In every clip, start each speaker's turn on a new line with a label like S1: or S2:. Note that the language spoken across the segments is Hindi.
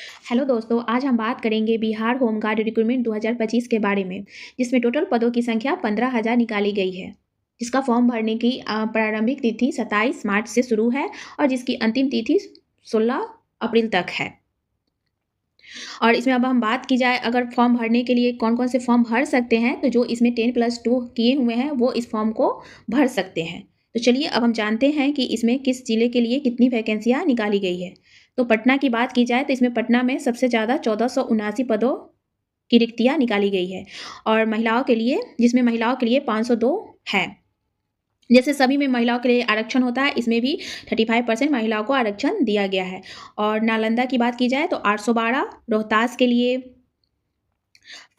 S1: हेलो दोस्तों, आज हम बात करेंगे बिहार होमगार्ड रिक्रूटमेंट 2025 के बारे में, जिसमें टोटल पदों की संख्या 15,000 निकाली गई है। जिसका फॉर्म भरने की प्रारंभिक तिथि 27 मार्च से शुरू है और जिसकी अंतिम तिथि 16 अप्रैल तक है। और इसमें अब हम बात की जाए अगर फॉर्म भरने के लिए कौन-कौन से फॉर्म भर सकते हैं, तो जो इसमें 10+2 किए हुए हैं, वो इस फॉर्म को भर सकते हैं। तो चलिए अब हम जानते हैं कि इसमें किस जिले के लिए कितनी वैकेंसियाँ निकाली गई है। तो पटना की बात की जाए तो इसमें पटना में सबसे ज़्यादा 1479 पदों की रिक्तियाँ निकाली गई है और महिलाओं के लिए जिसमें महिलाओं के लिए 502 है। जैसे सभी में महिलाओं के लिए आरक्षण होता है, इसमें भी 35% महिलाओं को आरक्षण दिया गया है। और नालंदा की बात की जाए तो 812, रोहतास के लिए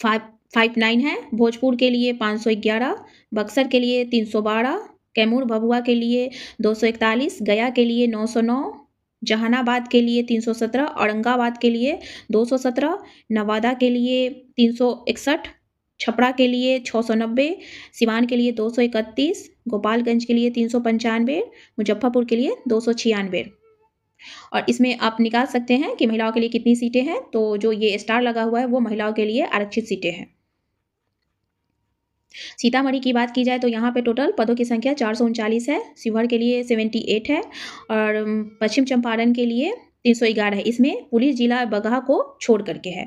S1: 559 है, भोजपुर के लिए 511, बक्सर के लिए 312, कैमूर भभुआ के लिए 241, गया के लिए 909, जहानाबाद के लिए 317, औरंगाबाद के लिए 217, नवादा के लिए 361, छपरा के लिए 690, सिवान के लिए 231, गोपालगंज के लिए 395, मुजफ्फरपुर के लिए 296। और इसमें आप निकाल सकते हैं कि महिलाओं के लिए कितनी सीटें हैं, तो जो ये स्टार लगा हुआ है वो महिलाओं के लिए आरक्षित सीटें हैं। सीतामढ़ी की बात की जाए तो यहाँ पे टोटल पदों की संख्या 439 है, शिवहर के लिए 78 है और पश्चिम चंपारण के लिए 311 है। इसमें पुलिस जिला बगहा को छोड़ करके है।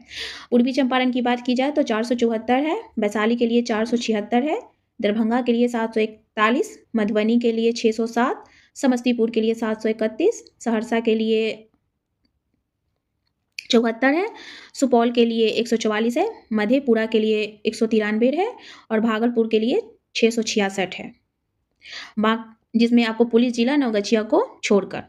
S1: पूर्वी चंपारण की बात की जाए तो 474 है, वैशाली के लिए 476 है, दरभंगा के लिए 741, मधुबनी के लिए 607, समस्तीपुर के लिए 731, सहरसा के लिए 74 है, सुपौल के लिए 144 है, मधेपुरा के लिए 193 है और भागलपुर के लिए 666 है। जिसमें आपको पुलिस जिला नवगछिया को छोड़कर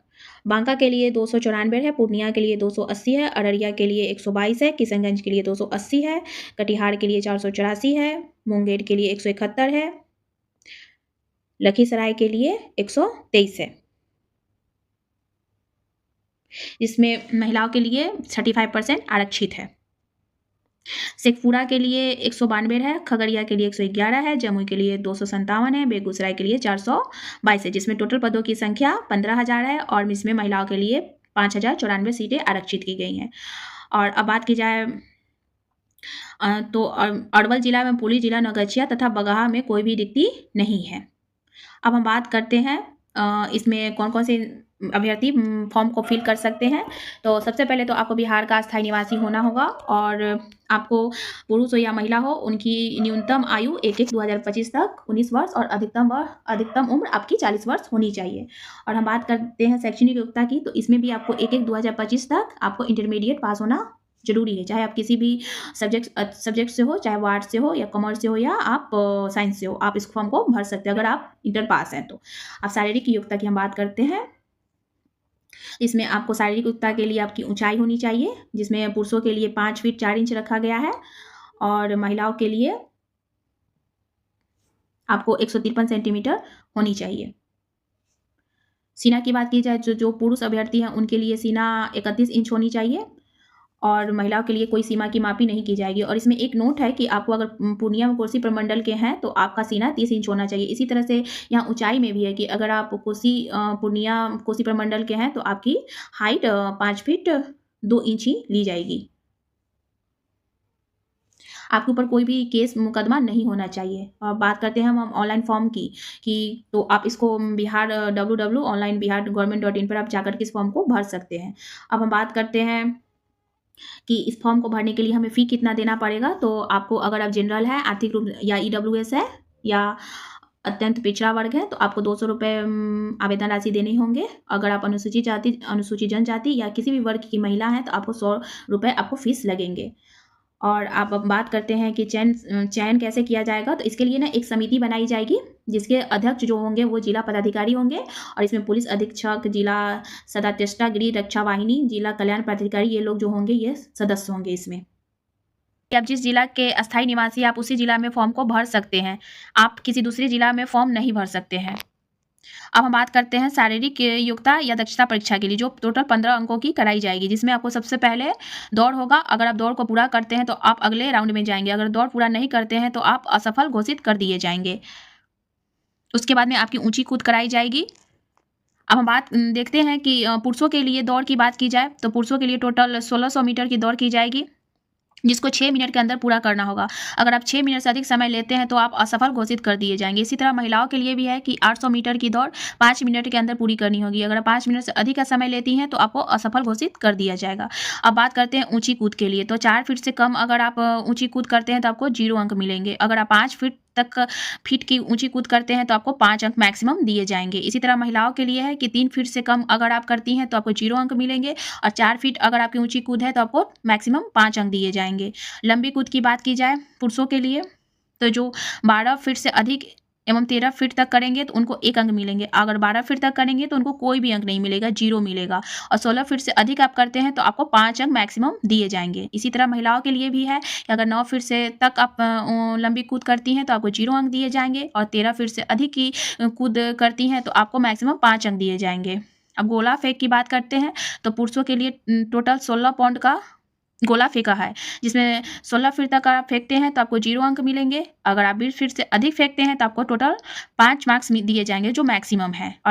S1: बांका के लिए 294 है, पूर्णिया के लिए 280 है, अररिया के लिए 122 है, किशनगंज के लिए 280 है, कटिहार के लिए 484 है, मुंगेर के लिए 171 है, लखीसराय के लिए 123 है। इसमें महिलाओं के लिए 35% आरक्षित है। शेखपुरा के लिए 192 है, खगड़िया के लिए 111 है, जमुई के लिए 257 है, बेगूसराय के लिए 422 है, जिसमें टोटल पदों की संख्या 15,000 है और इसमें महिलाओं के लिए 5,094 सीटें आरक्षित की गई हैं। और अब बात की जाए तो अरवल जिला में पुलिस जिला नवगछिया तथा बगहा में कोई भी रिक्ति नहीं है। अब हम बात करते हैं इसमें कौन-कौन से अभ्यर्थी फॉर्म को फिल कर सकते हैं। तो सबसे पहले तो आपको बिहार का स्थायी निवासी होना होगा और आपको पुरुष हो या महिला हो, उनकी न्यूनतम आयु 1/1/2025 तक 19 वर्ष और अधिकतम उम्र आपकी 40 वर्ष होनी चाहिए। और हम बात करते हैं शैक्षणिक योग्यता की, तो इसमें भी आपको 1/1/2025 तक आपको इंटरमीडिएट पास होना ज़रूरी है, चाहे आप किसी भी सब्जेक्ट से हो, चाहे वो आर्ट्स से हो या कॉमर्स से हो या आप साइंस से हो, आप इस फॉर्म को भर सकते हैं अगर आप इंटर पास हैं तो। अब शारीरिक योग्यता की हम बात करते हैं। इसमें आपको शारीरिक योग्यता के लिए आपकी ऊंचाई होनी चाहिए, जिसमें पुरुषों के लिए 5 फीट 4 इंच रखा गया है और महिलाओं के लिए आपको 153 सेंटीमीटर होनी चाहिए। सीना की बात की जाए जो पुरुष अभ्यर्थी हैं उनके लिए सीना 31 इंच होनी चाहिए और महिलाओं के लिए कोई सीमा की मापी नहीं की जाएगी। और इसमें एक नोट है कि आपको अगर पूर्णिया कोसी प्रमंडल के हैं तो आपका सीना 30 इंच होना चाहिए। इसी तरह से यहाँ ऊंचाई में भी है कि अगर आप पूर्णिया कोसी प्रमंडल के हैं तो आपकी हाइट 5 फीट 2 इंच ही ली जाएगी। आपके ऊपर कोई भी केस मुकदमा नहीं होना चाहिए। और बात करते हैं हम ऑनलाइन फॉर्म की कि तो आप इसको बिहार www.onlinebihargovernment.in पर आप जाकर के इस फॉर्म को भर सकते हैं। अब हम बात करते हैं कि इस फॉर्म को भरने के लिए हमें फ़ी कितना देना पड़ेगा। तो आपको अगर आप जनरल हैं, आर्थिक रूप या ईडब्ल्यूएस है या अत्यंत पिछड़ा वर्ग है तो आपको 200 रुपये आवेदन राशि देने होंगे। अगर आप अनुसूचित जनजाति या किसी भी वर्ग की महिला हैं तो आपको 100 रुपये आपको फीस लगेंगे। और आप अब बात करते हैं कि चयन कैसे किया जाएगा। तो इसके लिए ना एक समिति बनाई जाएगी जिसके अध्यक्ष जो होंगे वो जिला पदाधिकारी होंगे और इसमें पुलिस अधीक्षक, जिला सदात्यष्टा, गृह रक्षा वाहिनी, जिला कल्याण पदाधिकारी, ये लोग जो होंगे ये सदस्य होंगे इसमें। आप जिस जिला के अस्थायी निवासी आप उसी जिला में फॉर्म को भर सकते हैं, आप किसी दूसरे जिला में फॉर्म नहीं भर सकते हैं। अब हम बात करते हैं शारीरिक योग्यता या दक्षता परीक्षा के लिए, जो टोटल 15 अंकों की कराई जाएगी, जिसमें आपको सबसे पहले दौड़ होगा। अगर आप दौड़ को पूरा करते हैं तो आप अगले राउंड में जाएंगे, अगर दौड़ पूरा नहीं करते हैं तो आप असफल घोषित कर दिए जाएंगे। उसके बाद में आपकी ऊंची कूद कराई जाएगी, अब हम बात देखते हैं कि पुरुषों के लिए दौड़ की बात की जाए तो पुरुषों के लिए टोटल 1600 मीटर की दौड़ की जाएगी, जिसको 6 मिनट के अंदर पूरा करना होगा। अगर आप 6 मिनट से अधिक समय लेते हैं तो आप असफल घोषित कर दिए जाएंगे। इसी तरह महिलाओं के लिए भी है कि 800 मीटर की दौड़ 5 मिनट के अंदर पूरी करनी होगी। अगर आप 5 मिनट से अधिक का समय लेती हैं तो आपको असफल घोषित कर दिया जाएगा। अब बात करते हैं ऊंची कूद के लिए, तो 4 फीट से कम अगर आप ऊंची कूद करते हैं तो आपको 0 अंक मिलेंगे। अगर आप 5 फीट की ऊंची कूद करते हैं तो आपको 5 अंक मैक्सिमम दिए जाएंगे। इसी तरह महिलाओं के लिए है कि 3 फीट से कम अगर आप करती हैं तो आपको 0 अंक मिलेंगे, और 4 फीट अगर आपकी ऊंची कूद है तो आपको मैक्सिमम 5 अंक दिए जाएंगे। लंबी कूद की बात की जाए पुरुषों के लिए, तो जो 12 फीट से अधिक एवं 13 फीट तक करेंगे तो उनको 1 अंक मिलेंगे। अगर 12 फीट तक करेंगे तो उनको कोई भी अंक नहीं मिलेगा, 0 मिलेगा। और 16 फीट से अधिक आप करते हैं तो आपको 5 अंक मैक्सिमम दिए जाएंगे। इसी तरह महिलाओं के लिए भी है कि अगर 9 फीट से तक आप लंबी कूद करती हैं तो आपको 0 अंक दिए जाएंगे, और 13 फीट से अधिक की कूद करती हैं तो आपको मैक्सिमम 5 अंक दिए जाएंगे। अब गोला फेंक की बात करते हैं, तो पुरुषों के लिए टोटल 16 पाउंड का गोला फेंका है, जिसमें 16 फीट तक आप फेंकते हैं तो आपको 0 अंक मिलेंगे। अगर आप 20 फीट से अधिक फेंकते हैं तो आपको टोटल 5 मार्क्स दिए जाएंगे, जो मैक्सिमम है। और